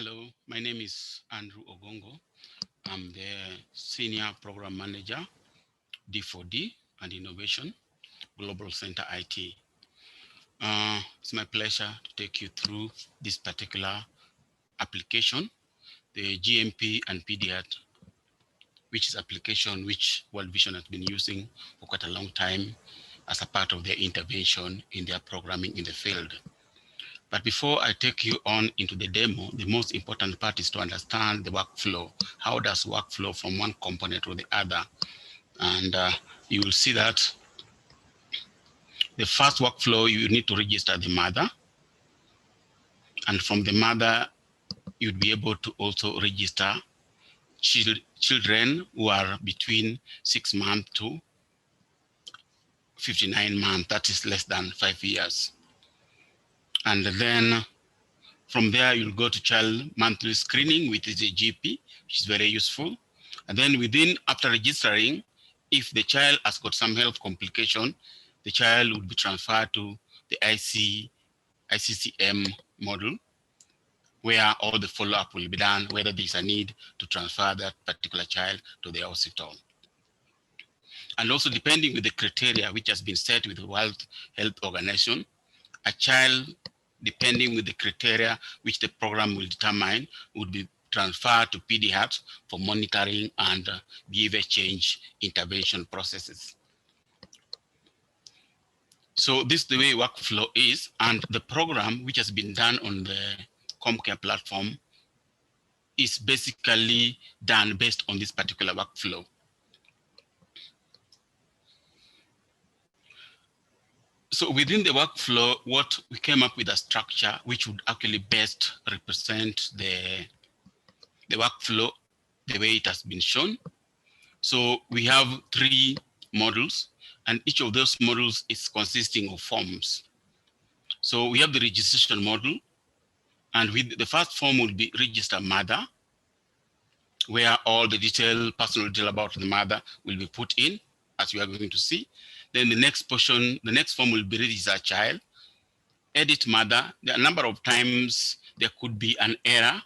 Hello, my name is Andrew Ogongo. I'm the Senior Program Manager, D4D and Innovation, Global Center IT. It's my pleasure to take you through this particular application, the GMP and PDH, which is application which World Vision has been using for quite a long time as a part of their intervention in their programming in the field. But before I take you on into the demo, the most important part is to understand the workflow. How does workflow from one component to the other? And you will see that the first workflow, you need to register the mother. And from the mother, you'd be able to also register children who are between 6 months to 59 months, that is less than 5 years. And then from there, you'll go to child monthly screening, which is a GP, which is very useful. And then after registering, if the child has got some health complication, the child would be transferred to the ICCM model, where all the follow-up will be done, whether there's a need to transfer that particular child to the hospital. And also depending with the criteria which has been set with the World Health Organization, a child, depending with the criteria which the program will determine, would be transferred to PDH for monitoring and behavior change intervention processes. So this is the way workflow is, and the program which has been done on the ComCare platform is basically done based on this particular workflow. So within the workflow, what we came up with a structure which would actually best represent the workflow the way it has been shown. So we have 3 modules, and each of those modules is consisting of forms. So we have the registration module, and with the first form will be register mother, where all the personal detail about the mother will be put in, as we are going to see. Then the next portion, the next form will be register child, edit mother. There are a number of times there could be an error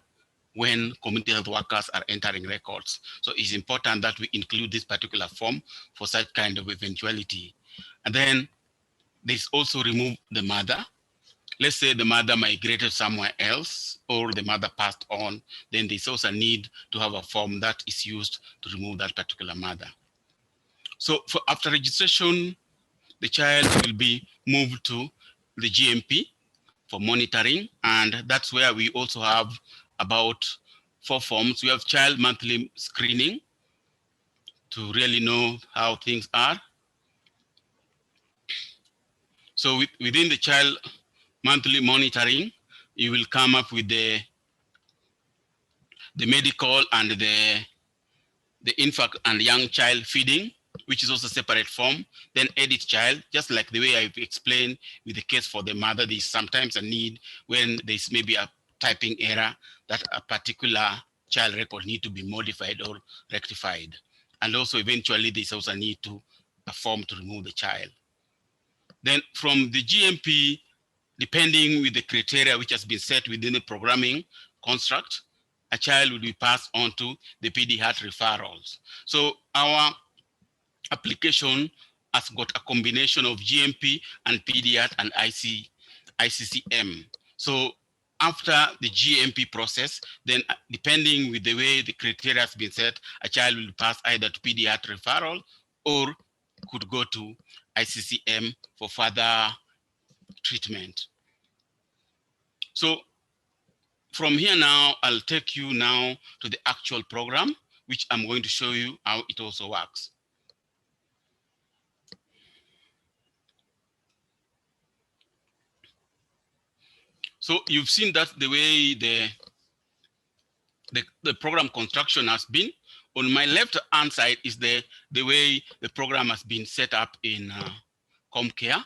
when community health workers are entering records. So it's important that we include this particular form for such kind of eventuality. And then there's also remove the mother. Let's say the mother migrated somewhere else or the mother passed on, then there's also a need to have a form that is used to remove that particular mother. So after registration, the child will be moved to the GMP for monitoring, and that's where we also have about 4 forms. We have child monthly screening to really know how things are. So within the child monthly monitoring, you will come up with the medical and the infant and young child feeding, which is also a separate form. Then edit child, just like the way I've explained with the case for the mother, there's sometimes a need when there's maybe a typing error that a particular child record need to be modified or rectified. And also eventually there's also a need to a form to remove the child. Then from the GMP, depending with the criteria which has been set within the programming construct, a child will be passed on to the PDH referrals. So our application has got a combination of GMP and PDH and ICCM. So after the GMP process, then depending with the way the criteria has been set, a child will pass either to PDH referral or could go to ICCM for further treatment. So from here now, I'll take you now to the actual program, which I'm going to show you how it also works. So you've seen that the way the program construction has been. On my left hand side is the way the program has been set up in ComCare.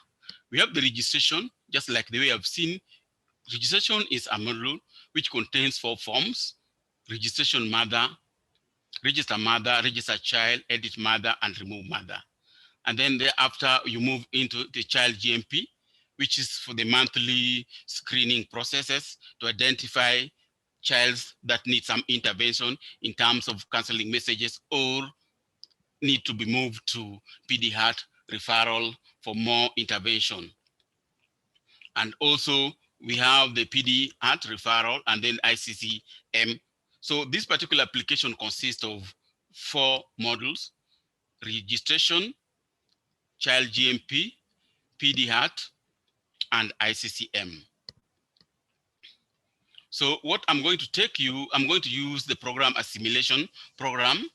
We have the registration, just like the way I've seen. Registration is a module which contains 4 forms: registration mother, register child, edit mother, and remove mother. And then thereafter, you move into the child GMP, which is for the monthly screening processes to identify child that need some intervention in terms of counseling messages or need to be moved to PD Hearth referral for more intervention. And also we have the PD Hearth referral and then ICCM. So this particular application consists of 4 modules: registration, child GMP, PD Hearth, and ICCM. So what I'm going to take you, I'm going to use the program assimilation program,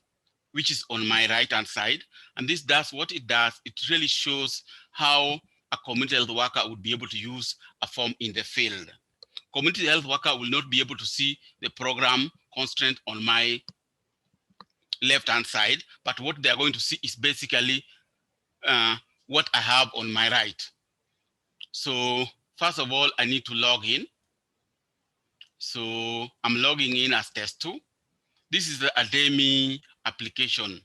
which is on my right-hand side. And this does what it does. It really shows how a community health worker would be able to use a form in the field. Community health worker will not be able to see the program constraint on my left-hand side, but what they're going to see is basically what I have on my right. So first of all, I need to log in. So I'm logging in as test 2. This is a DEMI application.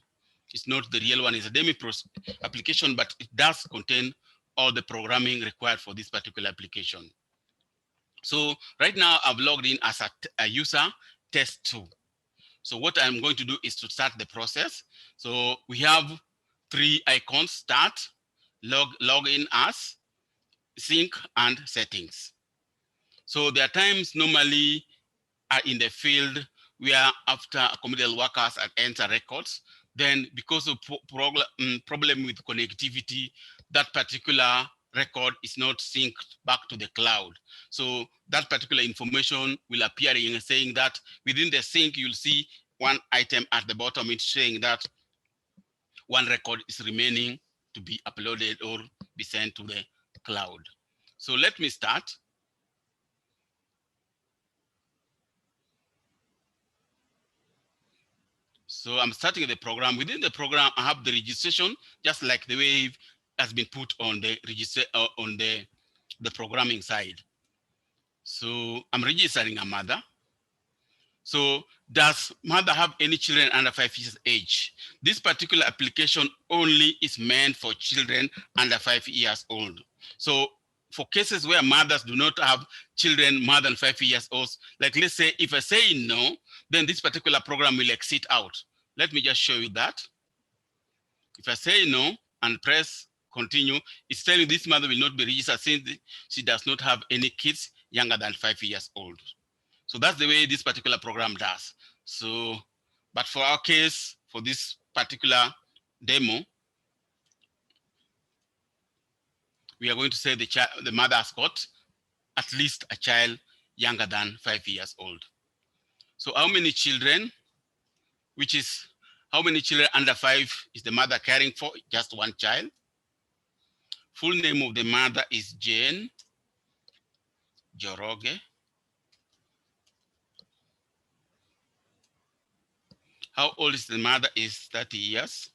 It's not the real one, it's a DEMI application, but it does contain all the programming required for this particular application. So right now I've logged in as a user test 2. So what I'm going to do is to start the process. So we have 3 icons: start, log in as, sync, and settings. So there are times normally in the field where after community workers enter records, then because of problem with connectivity, that particular record is not synced back to the cloud. So that particular information will appear in saying that within the sync, you'll see one item at the bottom. It's saying that one record is remaining to be uploaded or be sent to the cloud. So let me start. So I'm starting the program. Within the program, I have the registration, just like the way it has been put on the register on the programming side. So I'm registering a mother. So does mother have any children under 5 years age? This particular application only is meant for children under 5 years old. So for cases where mothers do not have children more than 5 years old, like let's say if I say no, then this particular program will exit out. Let me just show you that. If I say no and press continue, it's telling this mother will not be registered since she does not have any kids younger than 5 years old. So that's the way this particular program does. So, but for our case, for this particular demo, we are going to say the mother has got at least a child younger than 5 years old. So how many children, which is how many children under 5 is the mother caring for? Just one child. Full name of the mother is Jane Joroge. How old is the mother? Is 30 years.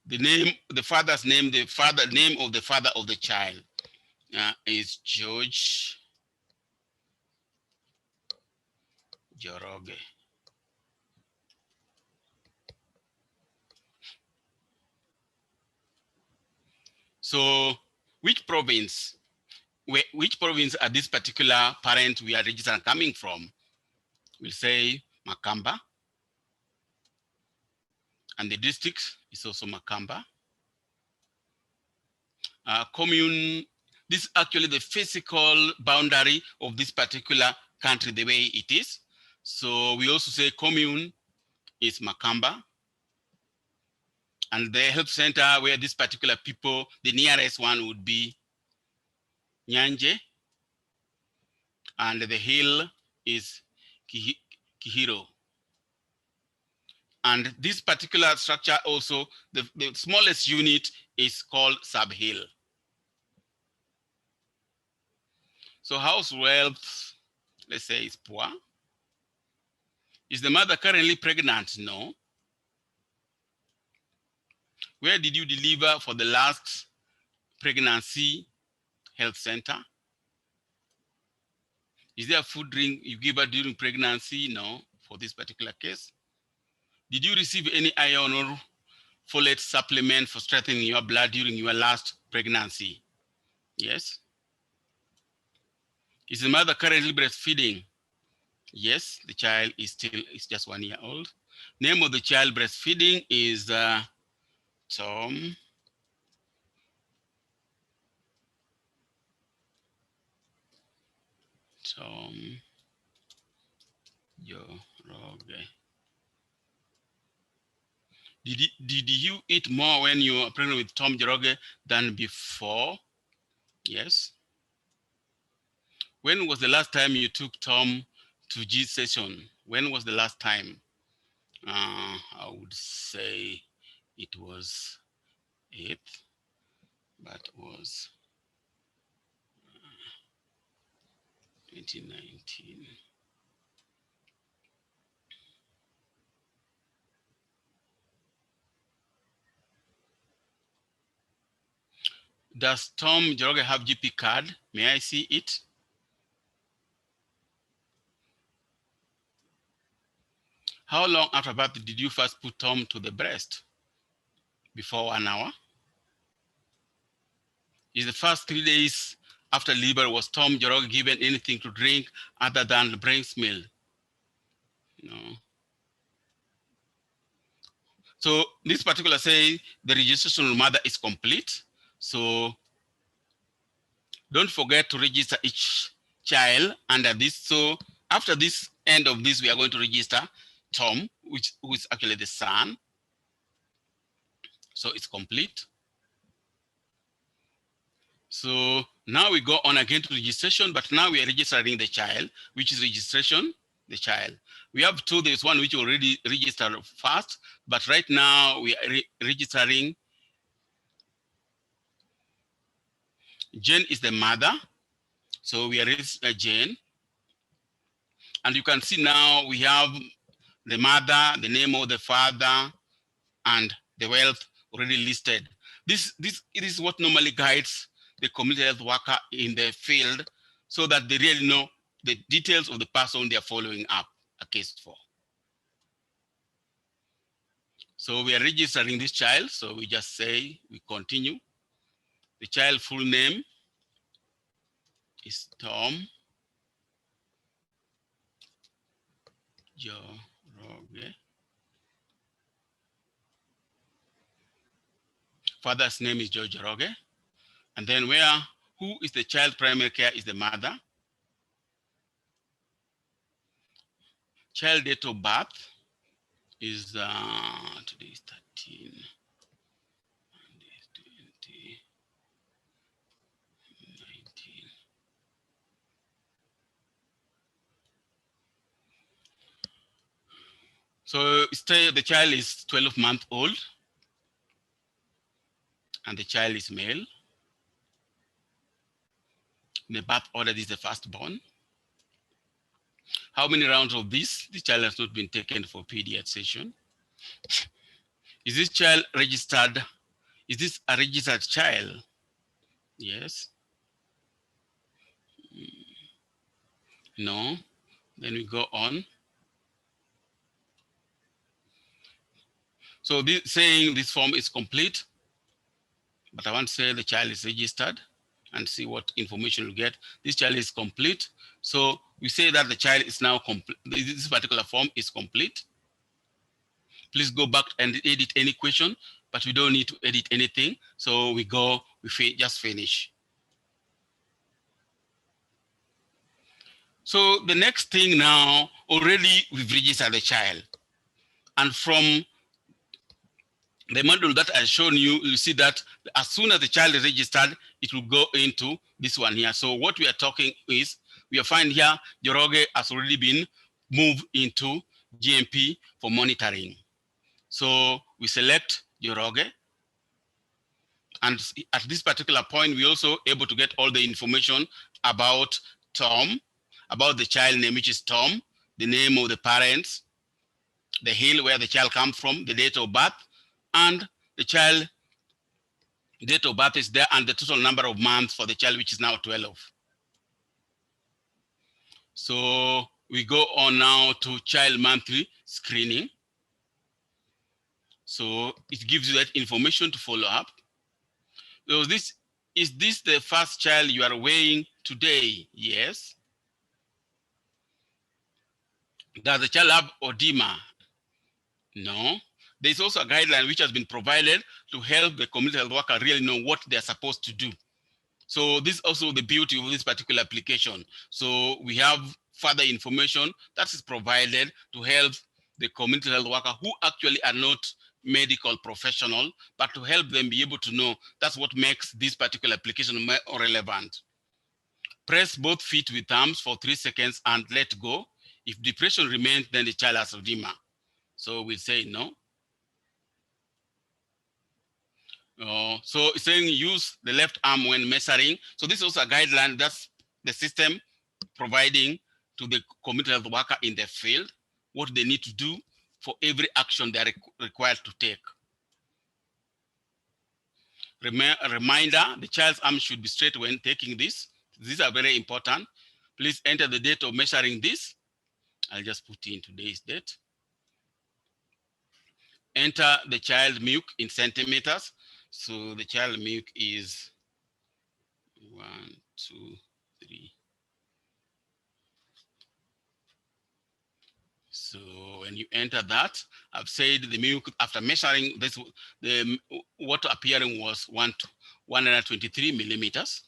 The name, the father's name, name of the father of the child is George Joroge. So which province are this particular parent we are registering coming from? We'll say Makamba. And the district is also Makamba. Commune, this is actually the physical boundary of this particular country, the way it is. So we also say commune is Makamba. And the health center where this particular people, the nearest one would be Nyanje. And the hill is Kihiro. And this particular structure also, the smallest unit is called sub-hill. So house wealth, let's say, is poor. Is the mother currently pregnant? No. Where did you deliver for the last pregnancy? Health center. Is there a food drink you give her during pregnancy? No, for this particular case. Did you receive any iron or folate supplement for strengthening your blood during your last pregnancy? Yes. Is the mother currently breastfeeding? Yes, the child is just 1 year old. Name of the child breastfeeding is Tom. Tom Joroge. Did you eat more when you were pregnant with Tom Joroge than before? Yes. When was the last time you took Tom to G session? When was the last time? I would say it was 8th, but was 2019. Does Tom Joroge have GP card? May I see it? How long after birth did you first put Tom to the breast? Before 1 hour? Is the first 3 days after labor was Tom Joroge given anything to drink other than breast milk? No. So this particular say the registration of mother is complete. So don't forget to register each child under this. So after this end of this, we are going to register Tom, who is actually the son. So it's complete. So now we go on again to registration, but now we are registering the child, which is registration, the child. We have two, there's one which already registered first, but right now we are registering. Jane is the mother. So we are registering Jane. And you can see now we have the mother, the name of the father, and the wealth already listed. It is what normally guides the community health worker in the field so that they really know the details of the person they are following up a case for. So we are registering this child. So we just say, we continue. The child full name is Tom Joroge. Father's name is George Joroge. And then who is the child primary care is the mother. Child date of birth is today is 13. Monday is 20, 19. So the child is 12-month old and the child is male. The birth order is the firstborn. How many rounds of this? The child has not been taken for PDH session. Is this child registered? Is this a registered child? Yes. No. Then we go on. So saying this form is complete, but I want to say the child is registered and see what information we get. This child is complete. So we say that the child is now complete. This particular form is complete. Please go back and edit any question, but we don't need to edit anything. So we just finish. So the next thing now, already we've registered the child. And from the module that I've shown you, you see that as soon as the child is registered, it will go into this one here. So what we are talking is, we are finding here, Joroge has already been moved into GMP for monitoring. So we select Joroge. And at this particular point, we're also able to get all the information about Tom, about the child name, which is Tom, the name of the parents, the hill where the child comes from, the date of birth, and the child date of birth is there, and the total number of months for the child, which is now 12. So we go on now to child monthly screening. So it gives you that information to follow up. So is this the first child you are weighing today? Yes. Does the child have edema? No. There is also a guideline which has been provided to help the community health worker really know what they're supposed to do. So this is also the beauty of this particular application. So we have further information that is provided to help the community health worker who actually are not medical professional, but to help them be able to know that's what makes this particular application more relevant. Press both feet with thumbs for 3 seconds and let go. If depression remains, then the child has edema. So we'll say no. So it's saying use the left arm when measuring. So this is also a guideline that's the system providing to the community health worker in the field what they need to do for every action they are required to take. A reminder, the child's arm should be straight when taking this. These are very important. Please enter the date of measuring this. I'll just put in today's date. Enter the child milk in centimeters. So the child milk is 1, 2, 3. So when you enter that, I've said the milk after measuring this, the water appearing was 123 millimeters.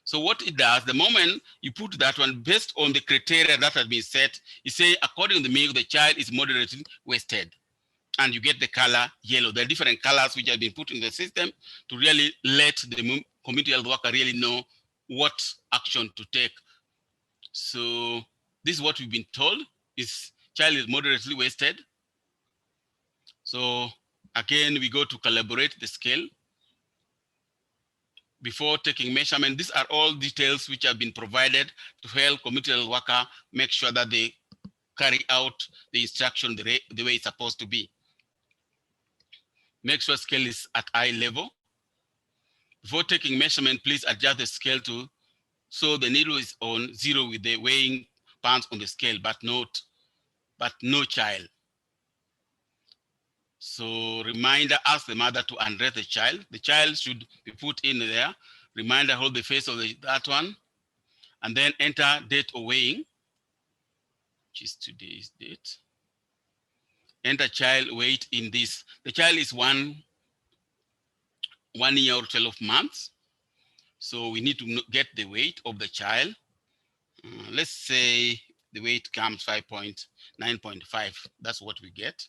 So what it does, the moment you put that one based on the criteria that has been set, you say according to the milk, the child is moderately wasted. And you get the color yellow. There are different colors which have been put in the system to really let the community health worker really know what action to take. So this is what we've been told is child is moderately wasted. So again, we go to calibrate the scale. Before taking measurement, these are all details which have been provided to help community health worker make sure that they carry out the instruction the way it's supposed to be. Make sure scale is at eye level. Before taking measurement, please adjust the scale to so the needle is on 0 with the weighing pounds on the scale, but no child. So reminder, ask the mother to undress the child. The child should be put in there. Reminder, hold the face of that one. And then enter date of weighing, which is today's date. Enter child weight in this. The child is 1 year or 12 months. So we need to get the weight of the child. Let's say the weight comes 9.5. That's what we get.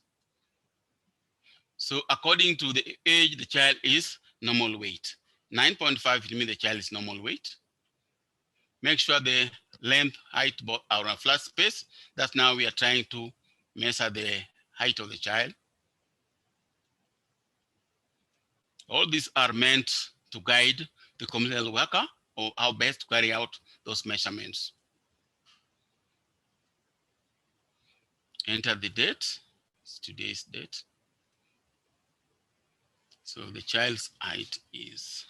So according to the age, the child is normal weight. 9.5, it means the child is normal weight. Make sure the length, height are on a flat space. That's now we are trying to measure the height of the child. All these are meant to guide the community health worker or how best to carry out those measurements. Enter the date, it's today's date. So the child's height is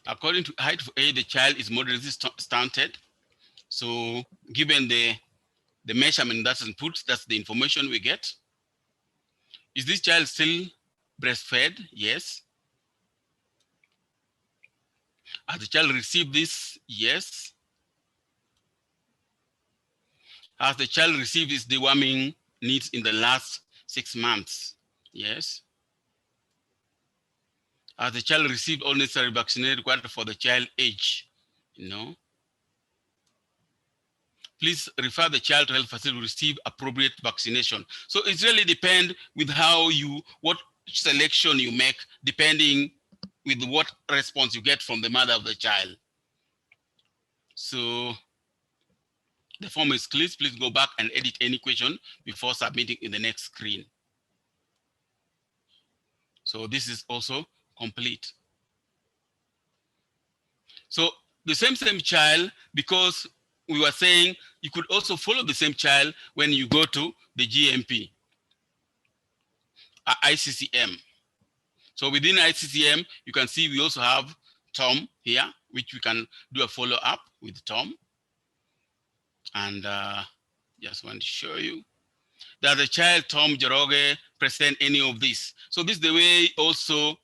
according to height of age, the child is moderately stunted. So given the measurement that's input, that's the information we get. Is this child still breastfed? Yes. Has the child received this? Yes. Has the child received his deworming needs in the last 6 months? Yes. Has the child received all necessary vaccination required for the child age? No. Please refer the child to health facility to receive appropriate vaccination. So it really depends with what selection you make, depending with what response you get from the mother of the child. So the form is clear. Please go back and edit any question before submitting in the next screen. So this is also complete. So the same child, because we were saying you could also follow the same child when you go to the GMP, ICCM. So within ICCM, you can see we also have Tom here, which we can do a follow-up with Tom. And just want to show you that the child Tom Joroge present any of this. So this is the way also,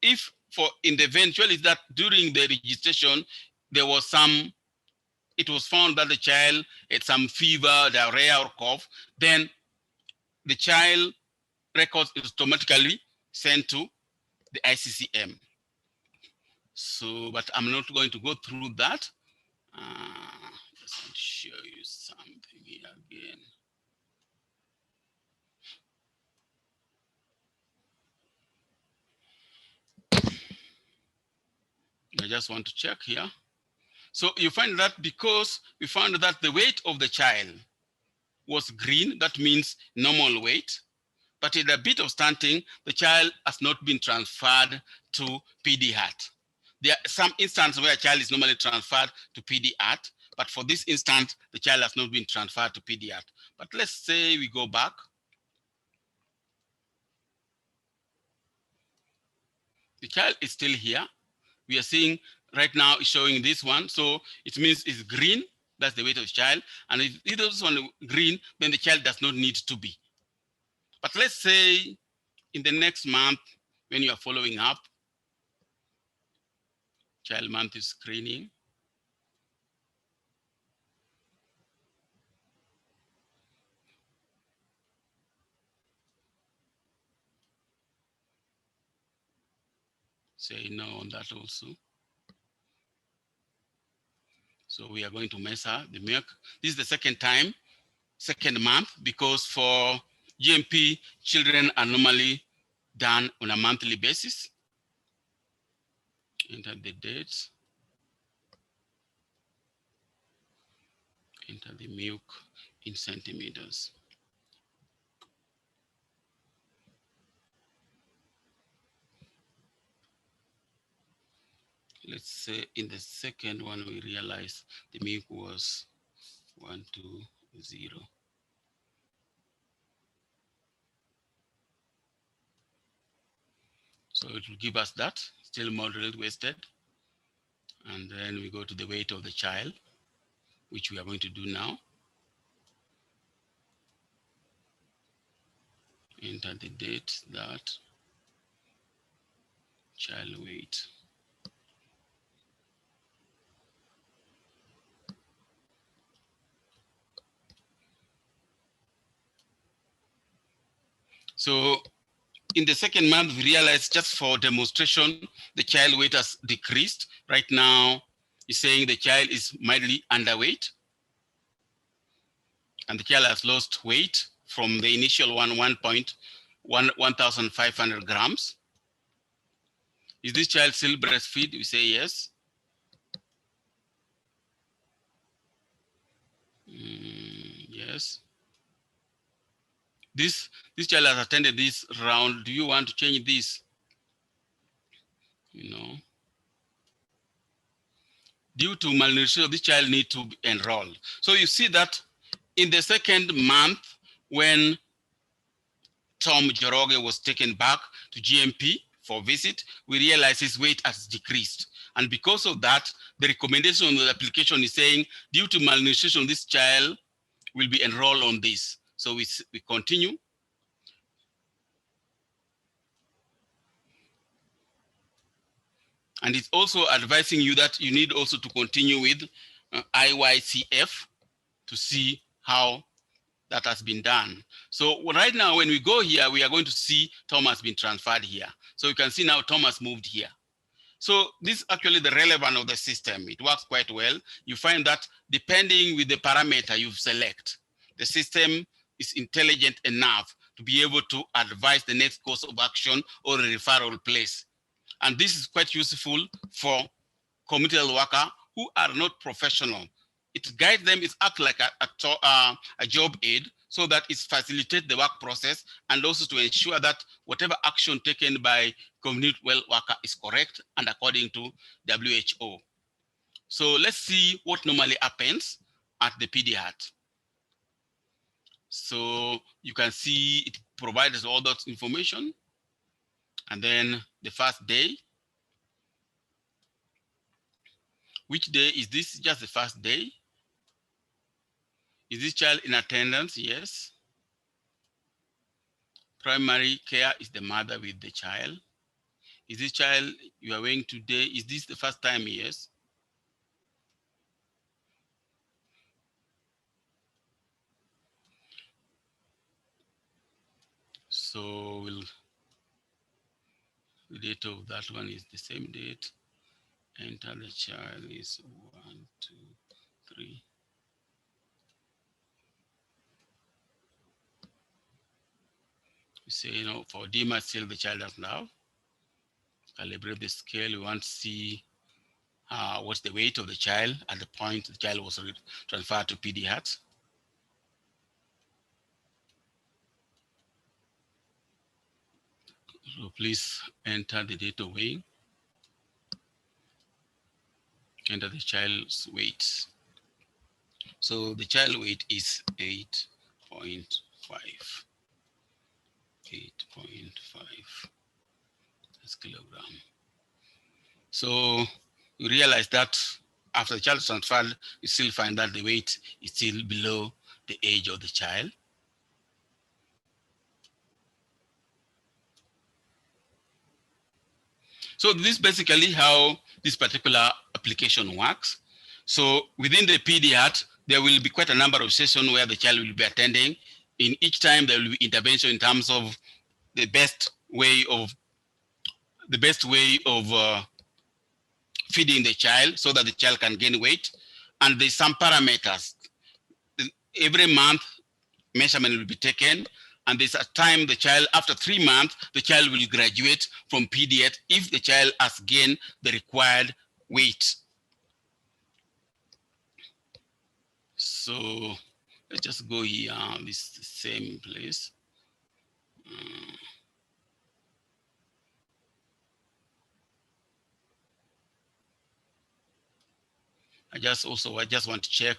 if for in the eventuality that during the registration, there was some, it was found that the child had some fever, diarrhea or cough, then the child records is automatically sent to the ICCM. So, but I'm not going to go through that. Just want to show you something here again. I just want to check here. So you find that because we found that the weight of the child was green, that means normal weight. But in a bit of stunting, the child has not been transferred to PDH. There are some instances where a child is normally transferred to PDH, but for this instance, the child has not been transferred to PDH. But let's say we go back. The child is still here. We are seeing right now is showing this one. So it means it's green. That's the weight of the child. And if it is on green, then the child does not need to be. But let's say in the next month, when you are following up, child month is screening. Say no on that also. So we are going to measure the milk. This is the second time, second month, because for GMP, children are normally done on a monthly basis. Enter the dates. Enter the milk in centimeters. Let's say in the second one, we realize the milk was 120. So it will give us that, still moderate wasted. And then we go to the weight of the child, which we are going to do now. Enter the date, that child weight. So in the second month, we realized, just for demonstration, the child weight has decreased. Right now, it's saying the child is mildly underweight. And the child has lost weight from the initial 1,500 grams. Is this child still breastfeed? We say yes. Yes. This child has attended this round. Do you want to change this? You know, due to malnutrition, this child needs to be enrolled. So you see that in the second month, when Tom Joroge was taken back to GMP for visit, we realized his weight has decreased. And because of that, the recommendation on the application is saying, due to malnutrition, this child will be enrolled on this. So we continue. And it's also advising you that you need also to continue with IYCF to see how that has been done. So right now, when we go here, we are going to see Tom has been transferred here. So you can see now Tom has moved here. So this is actually the relevance of the system. It works quite well. You find that depending with the parameter you select, the system is intelligent enough to be able to advise the next course of action or a referral place. And this is quite useful for community health workers who are not professional. It guides them, it acts like a job aid, so that it facilitates the work process, and also to ensure that whatever action taken by community well worker is correct and according to WHO. So let's see what normally happens at the PDH. So you can see it provides all that information. And then the first day. Which day is this? Just the first day. Is this child in attendance? Yes. Primary care is the mother with the child. Is this child you are weighing today? Is this the first time? Yes. So the date of that one is the same date. Enter the child is 1, 2, 3. You say, for DMA still the child has now. Calibrate the scale. We want to see what's the weight of the child at the point the child was transferred to PDH. So please enter the date of weighing. Enter the child's weight. So the child weight is 8.5. 8.5 kilogram. So you realize that after the child is transferred, you still find that the weight is still below the age of the child. So this is basically how this particular application works. So within the PDH, there will be quite a number of sessions where the child will be attending. In each time, there will be intervention in terms of the best way of feeding the child so that the child can gain weight. And there's some parameters. Every month, measurement will be taken, and there's a time the child, after 3 months, the child will graduate from PDH if the child has gained the required weight. So let's just go here, this same place. I just want to check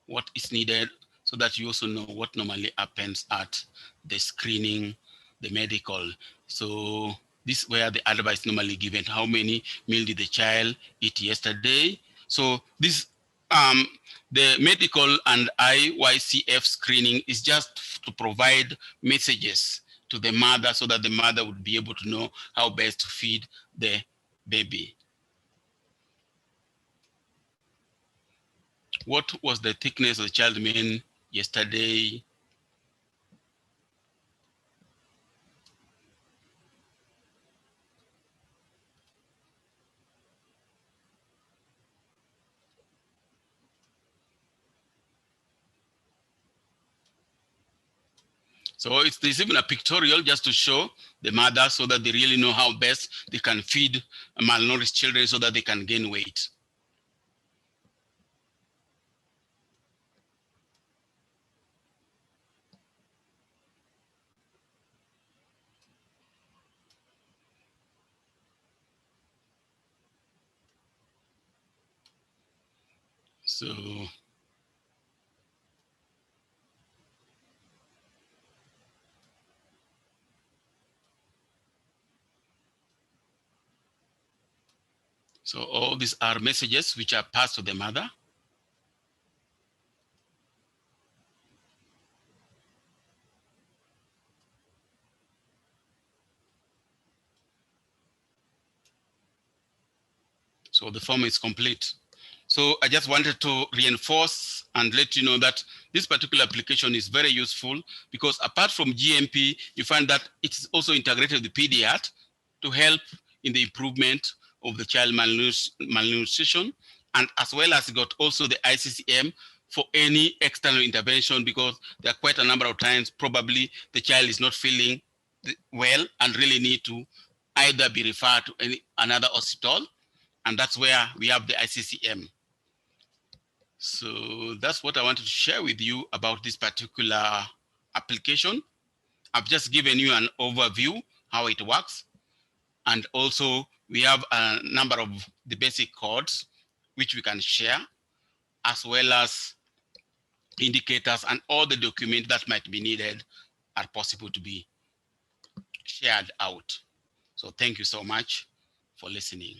what is needed so that you also know what normally happens at the screening, the medical. So this is where the advice normally given. How many meals did the child eat yesterday? So this the medical and IYCF screening is just to provide messages to the mother so that the mother would be able to know how best to feed the baby. What was the thickness of the child mean yesterday? So there's even a pictorial just to show the mother so that they really know how best they can feed malnourished children so that they can gain weight. So all these are messages which are passed to the mother. So the form is complete. So I just wanted to reinforce and let you know that this particular application is very useful because apart from GMP, you find that it's also integrated with PDH to help in the improvement of the child malnutrition, and as well as got also the ICCM for any external intervention, because there are quite a number of times probably the child is not feeling well and really need to either be referred to another hospital, and that's where we have the ICCM. So that's what I wanted to share with you about this particular application. I've just given you an overview how it works. And also we have a number of the basic codes which we can share, as well as indicators, and all the documents that might be needed are possible to be shared out. So thank you so much for listening.